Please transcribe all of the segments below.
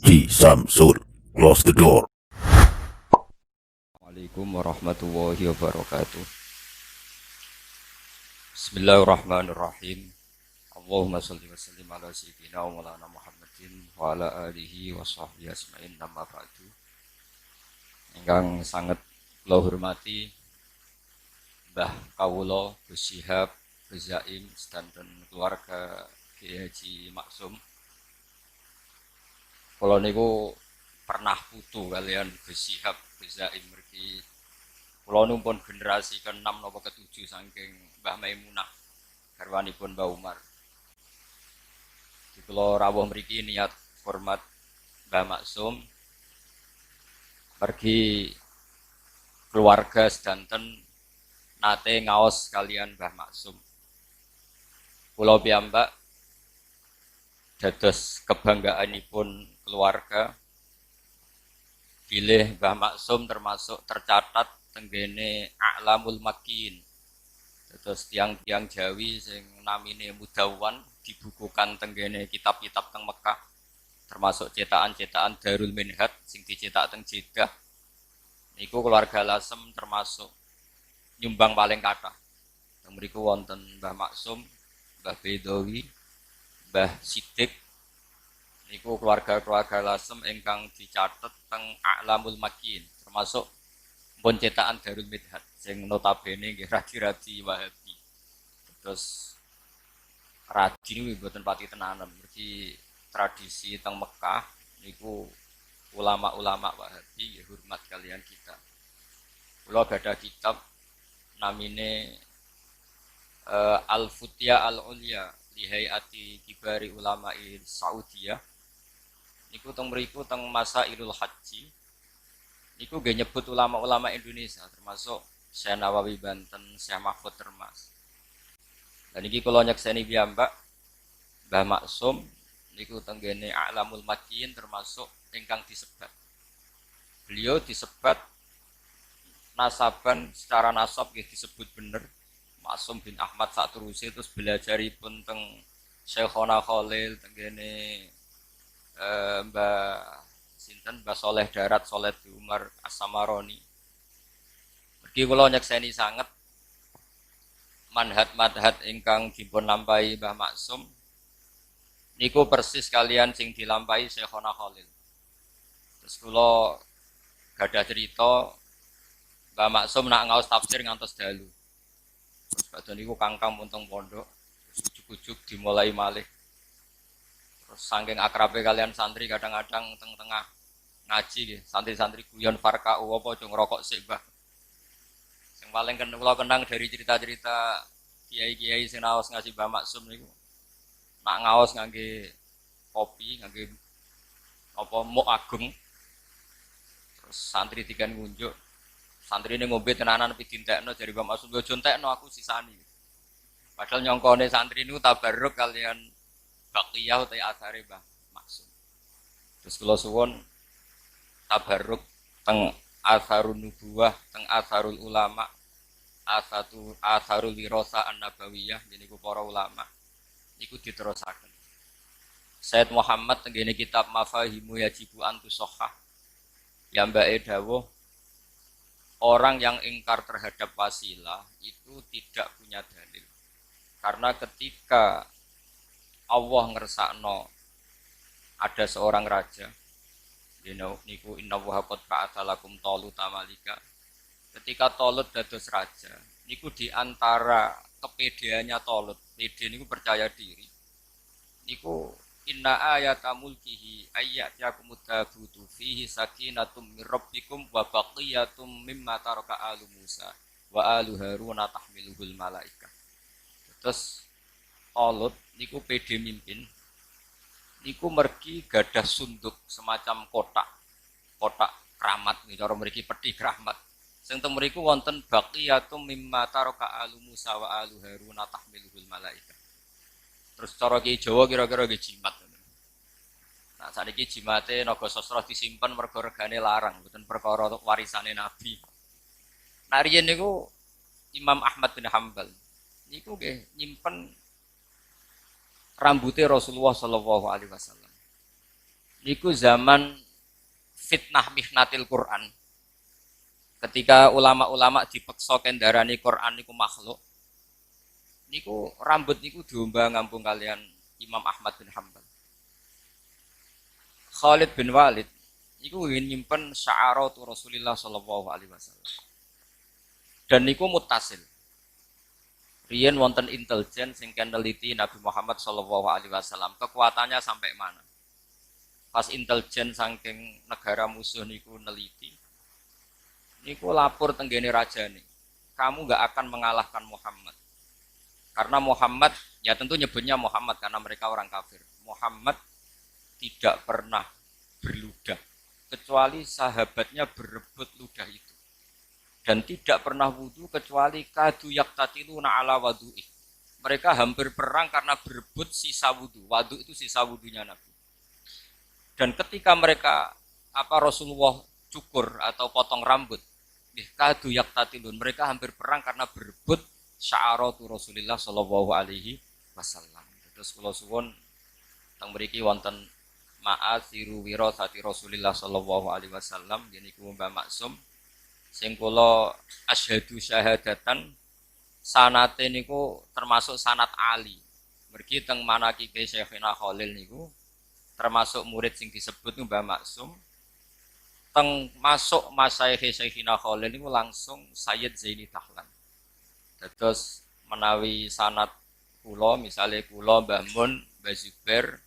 Haji Samsul. Close the door. Assalamualaikum warahmatullahi wabarakatuh. Bismillahirrahmanirrahim. Allahumma sholli wa sallim ala sayyidina wa maulana Muhammadin wa ala alihi wa sahbihi asma'in nama ba'du. Ingkang sangat kula hormati Mbah Kawula, Gus Syihab, Gus Zaim, sedanten keluarga Kiai Haji Maksum. Kula niku pernah putu kalian Gus Syihab, Gus Zaim mergi kula numpun generasi ke-6 napa ke-7 saking Mbah Maimunah garwanipun Mbah Umar. Di kula rawuh mriki niat hormat Mbah Maksum mergi keluarga sedanten nate ngaos kalian Mbah Maksum. Kula piyambak dados kebanggaanipun keluarga bilih Mbah Maksum termasuk tercatat tenggene A'lamul Makin. Terus tiang-tiang Jawi sing namine Mudawwan dibukukan tenggene kitab-kitab teng Mekah, termasuk cetakan-cetakan Darul Minhaj sing dicetak teng Jeddah. Niku keluarga Lasem termasuk nyumbang paling kathah. Teng mriku wonten Mbah Maksum, Mbah Bedawi, Mbah Sidik. Niku keluarga-keluarga Lasem ingkang dicatet teng A'lamul Makin, termasuk pun cetakan Darul Minhaj sing notabene nggih radi-radi Wahabi. Terus radi niku mboten pati tenanan, mergi tradisi teng Mekah niku ulama-ulama Wahabi nggih hormat kalian kita. Kula gadah kitab namine Al-Futyah Al-Ulya li Hayati Kibari Ulama'i Saudiyah. Niku teng mriku teng Masailul Haji. Niku nggih nyebut ulama-ulama Indonesia termasuk Syekh Nawawi Banten, Syekh Mahfud Termas. Dan niki kula nyekseni piyambak Mbah Maksum niku tenggene A'lamul Makin termasuk ingkang disebat. Beliau disebat nasaban secara nasab nggih disebut bener Maksum bin Ahmad Saturuse, terus belajaripun teng Syekhona Khalil tenggene Mbah sinten Mbah Soleh Darat Soleh di Umar As-Samaroni. Mergi kula nyekseni sanget manhaj-manhaj ingkang dipun lampahi Mbah Maksum niku persis kalian sing dilampahi Syekhona Khalil. Terus kula gadah cerita Mbah Maksum nak ngaos tafsir ngantos dalu. Terus badhe niku kangkang munteng pondok, terus ujug-ujug dimulai malih. Terus saking akrabe kalian santri kadang-kadang tengah ngaji nggih, santri-santri guyon farka'u apa aja ngrokok sik, Mbah. Sing paling kula kenang dari cerita-cerita kiai-kiai sing naos ngaji Mbah Maksum niku nak ngaos ngangge kopi, ngangge apa muk agung. Terus santri dikan ngunjuk. Santri ini ngombe tenanan tapi dintekno dari Mbah Maksum yo jontekno aku sisani. Padahal nyongkone santri niku tabarruk kalian Baqiyah utai asare Mbah Maksum. Terus kula suwun tabarruk teng asarun nubuwah, teng asarul ulama, asarul wirasa an-nabawiyah niku para ulama. Iku diterusaken. Said Muhammad tenggene kitab Mafahimu Yajibu Antusahhah. Ya mbake dawuh orang yang ingkar terhadap wasilah itu tidak punya dalil. Karena ketika Allah ngersakno ada seorang raja, niku innallaha qad ba'atsa lakum taluta malika. Ketika Talut dados raja, niku diantara kepedeannya Talut, pede niku percaya diri. Niku inna ayata mulkihi ayyatiyakumut tabutu fihi sakinatum mir rabbikum wa baqiyatum mimma taraka alu Musa wa alu Haruna tahmiluhul malaika. Terus Talut niku PD mimpin, niku mergi gadah sunduk semacam kotak keramat, nih cara mergi peti keramat. Sing teng mriku wonten baqiyatum mimma taraka alu Musa wa alu Haruna tahmiluhul malaika. Terus cara ki Jawa kira-kira nggih jimat. Nah sakniki jimate naga sastra disimpen mergo regane larang, mboten perkara warisane Nabi. Nah riyen niku Imam Ahmad bin Hambal niku nggih nyimpen rambutnya Rasulullah Shallallahu Alaihi Wasallam. Niku zaman fitnah mihnatil Quran. Ketika ulama-ulama dipeksa kendarani Quran niku makhluk. Niku rambut niku diumbah ngampung kalian Imam Ahmad bin Hanbal. Khalid bin Walid niku nyimpen sya'aratu Rasulillah sallallahu alaihi wasallam. Dan niku mutasil. Riyen wonten intelijen sing neliti Nabi Muhammad sallallahu alaihi wasallam, kekuatannya sampai mana? Pas intelijen saking negara musuh niku neliti, niku lapor tenggene rajane, kamu nggak akan mengalahkan Muhammad. Karena Muhammad, ya tentu nyebutnya Muhammad karena mereka orang kafir. Muhammad tidak pernah berludah, kecuali sahabatnya berebut ludah itu. Dan tidak pernah wudu kecuali kadu yaktatiluna ala wadu'i. Mereka hampir perang karena berebut sisa wudu. Wadu itu sisa wudunya Nabi. Dan ketika mereka Rasulullah cukur atau potong rambut, kadu yaktatilun, mereka hampir perang karena berebut sya'aratu Rasulillah sallallahu alaihi wasallam. Terus kula suwun teng mriki wonten ma'asiru wirasati Rasulillah sallallahu alaihi wasallam, niku Mbah Maksum sing kula asyhadu syahadatan sanate niku termasuk sanat Ali. Mergi teng manaqibe Syekhina Khalil niku termasuk murid sing disebut Mbah Maksum. Teng masuk masaih Syekhina Khalil niku langsung Sayyid Zaini Dahlan. Terus menawi sanat kula, misalnya kula Mbah Mun, Mbah Zubair,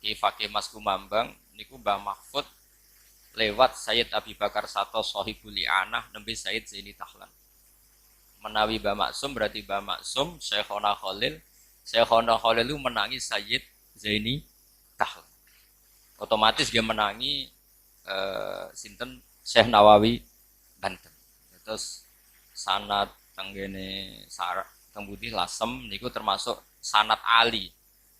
Ki Fakih Mas Kumambang, niku Mbah Mahfud lewat Sayyid Abi Bakar Sato Sohibul I'anah nembe Sayyid Zaini Dahlan. Menawi Mbah Maksum berarti Mbah Maksum, Syekhona Khalil. Syekhona Khalil itu menangi Sayyid Zaini Dahlan. Otomatis dia menangi sinten Syekh Nawawi Banten. Terus sanad tenggene Sarak Tembudi Lasem niku termasuk sanad Ali.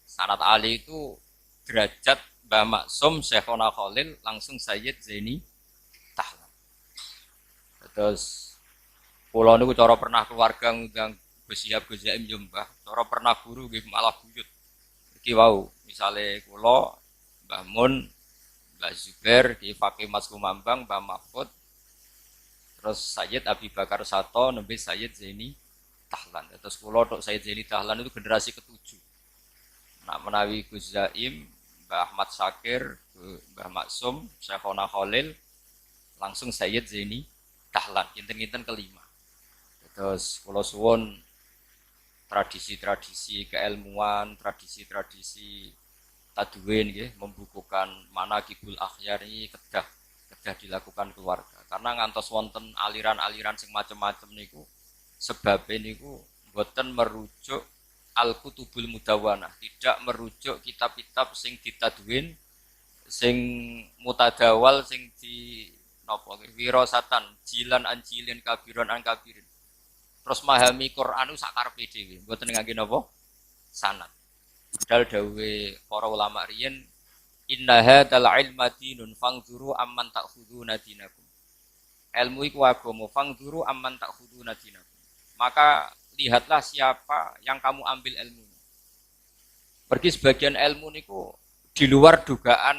Sanad Ali itu derajat Mbah Maksum Syekhona Khalil langsung Sayyid Zaini Dahlan. Terus kula niku cara pernah keluarga ngundang Gus Syihab Gus Zaim yo Mbah, cara pernah guru nggih malah buyut. Iki wau, misale kula Mbah Mun, Mbah Zubair, Ki Fakih Mas Kumambang, Mbah Mahfud, terus Sayyid Abi Bakar Sato, nembe Sayyid Zaini Dahlan. Terus kula tok Sayyid Zaini Dahlan itu generasi ke-7. Nah, menawi Gus Zaim, Mbah Ahmad Syakir, Mbah Maksum, Syekhona Khalil, langsung Sayyid Zaini Dahlan, kinten-kinten kelima. Terus kula suwun tradisi-tradisi keilmuan, tradisi-tradisi tadwin nggih, membukukan manaqibul akhyar ini kedah dilakukan keluarga. Karena ngantos wonten aliran-aliran sing macam-macam niku sebabnya niku boten merujuk al-kutubul mudawwanah, tidak merujuk kitab-kitab sing ditadwin, sing mutadawal, sing di napa wirasatan, jilan anjilin kabiron an kabirin. Terus memahami Quran sak karepe dhewe, mboten ngangge napa? Sanad. Padahal dawuhe para ulama riyen, inna hadzal ilma dinun fangzuru amman ta'khuduna dinakum. Ilmu iku agama, fangzuru amman ta'khuduna dinakum. Maka lihatlah siapa yang kamu ambil ilmunya. Pergi sebagian ilmu niku di luar dugaan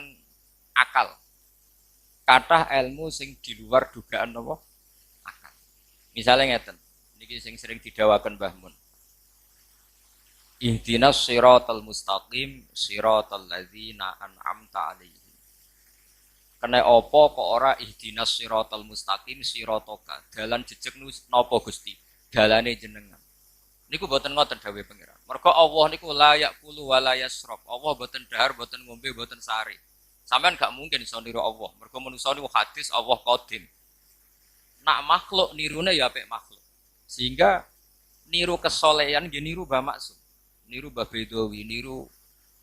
akal. Kathah ilmu sing di luar dugaan apa? Akal. Misalnya ngeten, niki sing sering didawaken Mbah Mun. Ihdinas siratal mustaqim siratal ladzina an'amta 'alaihim. Kena apa kok ora ihdinas siratal mustaqim siratoka. Dalan jejeg napa Gusti? Dalane jenengan. Niku boten ngoten dawuhe pangeran. Mergo Allah niku layak kulu wa la yasrab. Allah boten dahar, boten ngombe, boten sari. Sampeyan gak mungkin iso niru Allah. Mergo manusa niku hadis Allah qadim. Nak makhluk nirune ya apik makhluk. Sehingga niru kesolehan nggih niru Mbah Maksum, niru Mbah Bedawi, niru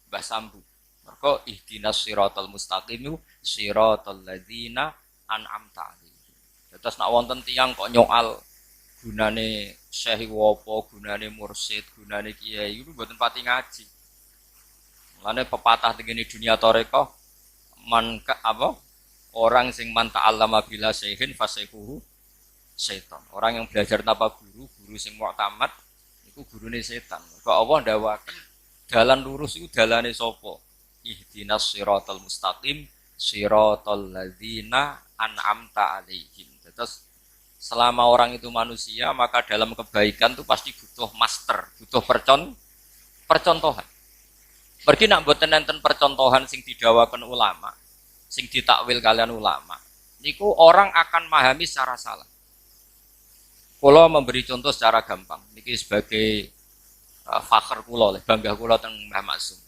Mbah Sambu. Mergo ihdinas siratal mustaqim siratal ladzina an'amta 'alaihim. Terus nak wonten tiyang kok nyoal gunane syekh wopo, gunane mursyid, gunane kiai itu mboten pati ngaji. Mulane pepatah tengene dunia tarekah orang sing man ta'allama bila syekhin fasaykuhu setan. Orang yang belajar tanpa guru sing mu'tamad iku gurune setan. Kok Allah ndawaken dalan lurus iku dalane sapa? ihdinas siratal mustaqim siratal ladzina an'amta 'alaihim. Terus selama orang itu manusia, maka dalam kebaikan itu pasti butuh master, butuh percontohan. Pergi nak mboten enten percontohan sing didawakan ulama, sing ditakwil kalian ulama. Niku orang akan memahami secara salah. Kula memberi contoh secara gampang. Niki sebagai fakhr kula, bangga kula teng Mbah Maksum.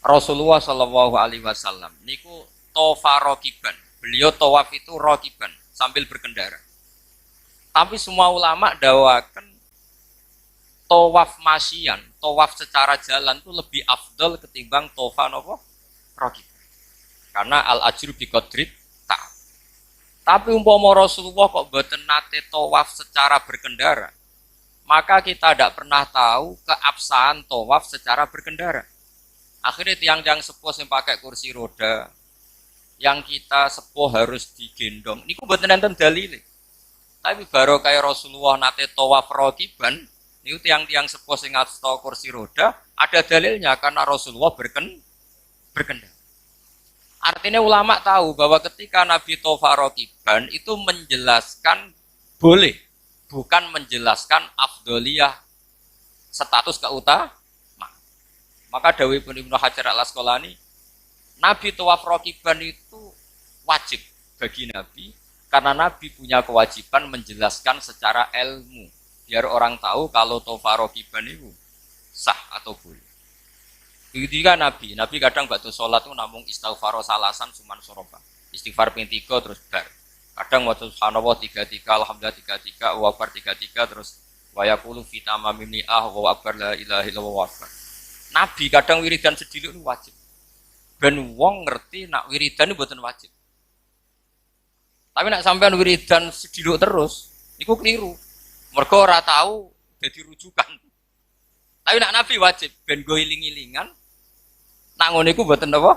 Rasulullah Shallallahu Alaihi Wasallam niku tofa rokiban. Beliau tawaf itu rokiban sambil berkendara. Tapi semua ulama dawakan tawaf masyian, tawaf secara jalan itu lebih afdal ketimbang tofa nopo rokiban. Karena al ajru bi qadri ta'ab. Tapi umpama Rasulullah kok boten nate tawaf secara berkendara, maka kita tidak pernah tahu keabsahan tawaf secara berkendara. Akhirnya tiang-tiang sepuh yang pakai kursi roda, yang kita sepuh harus digendong. Niku mboten enten dalile. Tapi baru kayak Rasulullah nate tawaf rokiban, niku tiang-tiang sepuh sing ngasta kursi roda, ada dalilnya karena Rasulullah berkendara. Artinya ulama tahu bahwa ketika Nabi tawaf rokiban itu menjelaskan boleh, bukan menjelaskan afdoliyah status keutamaan. Maka dawuhipun Ibnu Hajar Al-Asqalani, Nabi tawaf rokiban itu wajib bagi Nabi karena Nabi punya kewajiban menjelaskan secara ilmu biar orang tahu kalau tawaf rokiban itu sah atau boleh. Begitu juga Nabi kadang waktu sholat itu namung istighfar salasan suman soroba, istighfar ping 3 terus bar. Kadang waktu subhanallah 33, alhamdulillah 33, wa akbar 33 terus wa yaqulu fi tamamim ni'ah wa akbar la ilaha illallah wa akbar. Nabi kadang wiridan sediluk itu wajib. Ben wong ngerti nak wiridan itu mboten wajib. Tapi nak sampean wiridan sediluk terus, iku keliru. Mergo ora tahu dadi rujukan. Tapi nak Nabi wajib ben go iling-ilingan. Nak ngono iku mboten apa?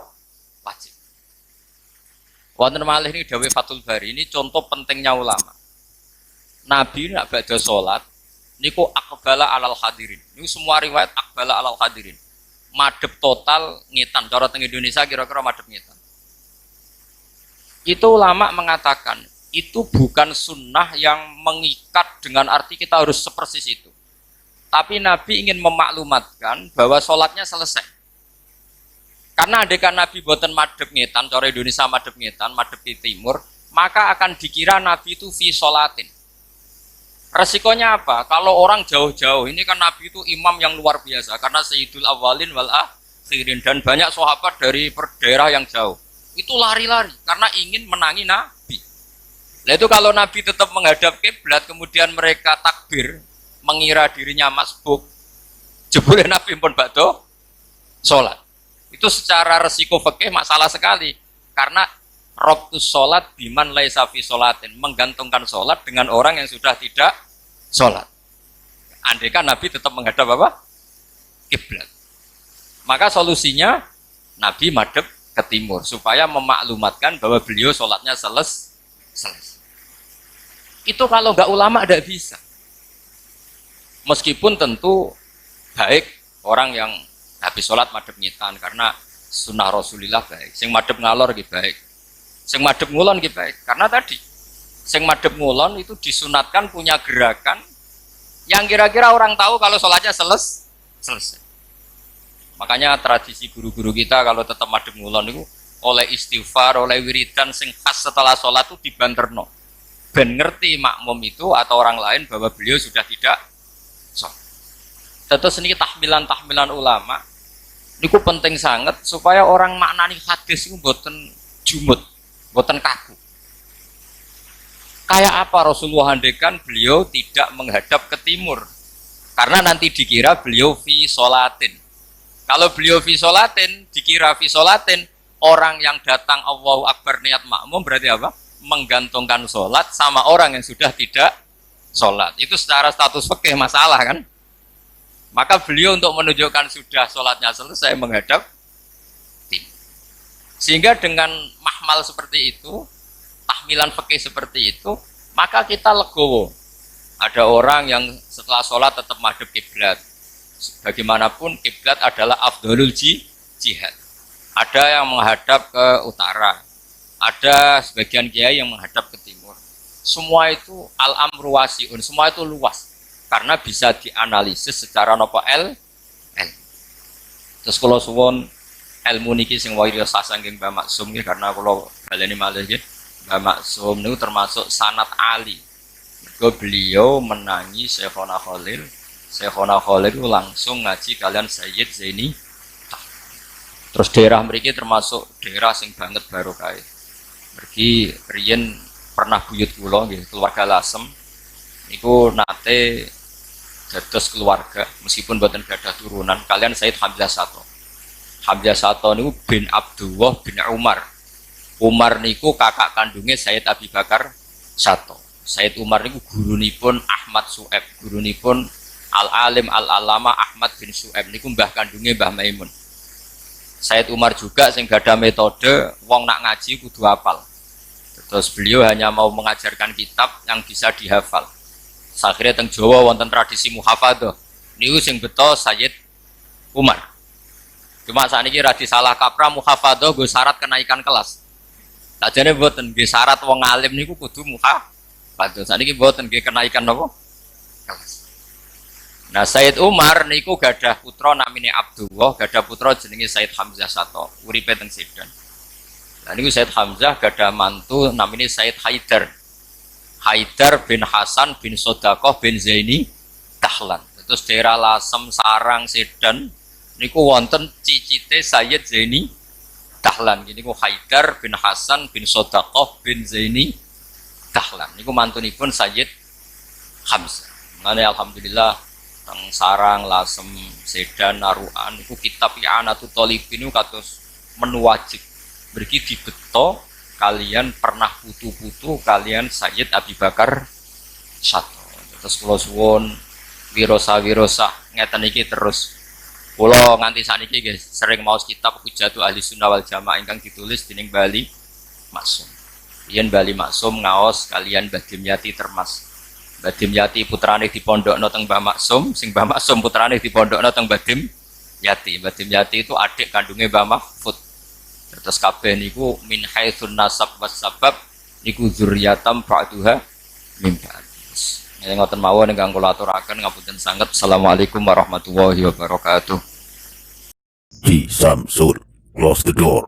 Wajib. Wonten malih ini dawuh Fathul Bari, ini contoh pentingnya ulama. Nabi nak badhe salat niku aqbala alal hadirin. Niku semua riwayat aqbala alal hadirin. Madhep total ngetan, cara teng Indonesia kira-kira madhep ngetan. Itu ulama mengatakan itu bukan sunnah yang mengikat dengan arti kita harus sepersis itu. Tapi Nabi ingin memaklumatkan bahwa sholatnya selesai. Karena adegan Nabi boten madhep ngetan, cara Indonesia madhep ngetan, madhep di timur, maka akan dikira Nabi itu fi sholatin. Resikonya apa? Kalau orang jauh-jauh, ini kan Nabi itu imam yang luar biasa karena sayyidul awwalin wal akhirin dan banyak sahabat dari daerah yang jauh. Itu lari-lari karena ingin menangi Nabi. Nah itu kalau Nabi tetap menghadap kiblat kemudian mereka takbir, mengira dirinya masbuk, jebule Nabi pun badhe salat. Itu secara resiko fikih masalah sekali karena Roktus sholat biman laisa fi sholatin, menggantungkan sholat dengan orang yang sudah tidak sholat. Andai kan Nabi tetap menghadap apa? Kiblat. Maka solusinya Nabi madhep ke timur supaya memaklumatkan bahwa beliau sholatnya selesai. Itu kalau nggak ulama tidak bisa. Meskipun tentu baik orang yang habis sholat madhep ngitan karena sunnah Rasulillah baik. Sing madhep ngalor gitu baik. Sing madhep ngulon ki baik. Karena tadi sing madhep ngulon itu disunatkan punya gerakan yang kira-kira orang tahu kalau sholatnya selesai. Makanya tradisi guru-guru kita kalau tetap madhep ngulon itu oleh istighfar, oleh wiridan sing khas setelah sholat itu dibanterno. Ben ngerti makmum itu atau orang lain bahwa beliau sudah tidak sholat. Terus ini tahmilan ulama niku penting sangat supaya orang maknani hadis itu mboten jumut. Boten kaku. Kayak apa Rasulullah handekan beliau tidak menghadap ke timur? Karena nanti dikira beliau fi sholatin. Kalau beliau fi sholatin, dikira fi sholatin, orang yang datang Allahu Akbar niat makmum berarti apa? Menggantungkan sholat sama orang yang sudah tidak sholat. Itu secara status fikih masalah kan? Maka beliau untuk menunjukkan sudah sholatnya selesai menghadap timur. Sehingga dengan mahmal seperti itu, tahmilan fikih seperti itu, maka kita legowo. Ada orang yang setelah sholat tetap madhep kiblat. Bagaimanapun kiblat adalah afdhalul jihad. Ada yang menghadap ke utara, ada sebagian kiai yang menghadap ke timur. Semua itu al-amru wasi'un, semua itu luas karena bisa dianalisis secara nopo el. Terus kalau suwon ilmu niki sing wae sasangking Mbah Maksum nggih karena kalau baleni malih nggih Mbah Maksum niku termasuk sanad ali. Mergo beliau menangi Syekhona Khalil. Syekhona Khalil itu langsung ngaji kalian Sayyid Zaini. Terus daerah mriki termasuk daerah sing banget barokah. Mergi riyen pernah buyut kula nggih, keluarga Lasem niku nate dados keluarga meskipun mboten gadah turunan kalian Sayyid Hamzah Sato. Hamzah Sato niku bin Abdullah bin Umar. Umar niku kakak kandungnya Sayyid Abi Bakar Sato. Sayyid Umar niku gurunipun Ahmad Su'eb, gurunipun Al-Alim Al-Alama Ahmad bin Su'eb niku mbah kandungnya Mbah Maimun. Sayyid Umar juga sing gadah metode wong nak ngaji kudu hafal. Terus beliau hanya mau mengajarkan kitab yang bisa dihafal. Akhirnya teng Jawa wonten tradisi muhafadzah. Niku sing beto Sayyid Umar. Cuma sakniki ra disalah kaprah muhafadzah nggo syarat kenaikan kelas. Sajane mboten nggih syarat wong alim niku kudu muhafadzah. Sakniki mboten nggih kenaikan napa? Kelas. Nah Sayyid Umar niku gadah putra namine Abdullah, gadah putra jenenge Sayyid Hamzah Sato, uripe teng Sedan. Nah niku Sayyid Hamzah gadah mantu namine Sayyid Haidar. Haidar bin Hasan bin Sodakoh bin Zaini Dahlan. Terus daerah Lasem, Sarang, Sedan niku wonten cicite Sayyid Zaini Dahlan. Niku Haidar bin Hasan bin Sodakoh bin Zaini Dahlan. Niku mantunipun Sayyid Hamzah. Mane alhamdulillah teng Sarang, Lasem, Sedan, Naruan niku kitab I'anatul Thalibin niku kados menu wajib. Mriki dibeto kalian pernah putu-putu kalian Sayyid Abi Bakar Sato. Terus kula suwun wirosa-wirosa ngeten iki terus. Kula nganti saniki nggih sering maos kitab Hujjatul Ahli Sunnah wal Jamaah ingkang ditulis dening Bali Maksum. Yen Bali Maksum ngaos kalian Mbah Dimyati Termas. Mbah Dimyati putrane dipondhokno teng Mbah Maksum, sing Mbah Maksum putrane dipondhokno teng Mbah Dimyati. Mbah Dimyati itu adik kandungnya Mbah Mahfud. Terus kabeh niku min haitsun nasab was sabab niku dzurriyatam ba'duha min ba'd. Nek ngoten mawon ingkang kula aturaken ngapunten sanget. Assalamualaikum warahmatullahi wabarakatuh. Ji Samsul, close the door.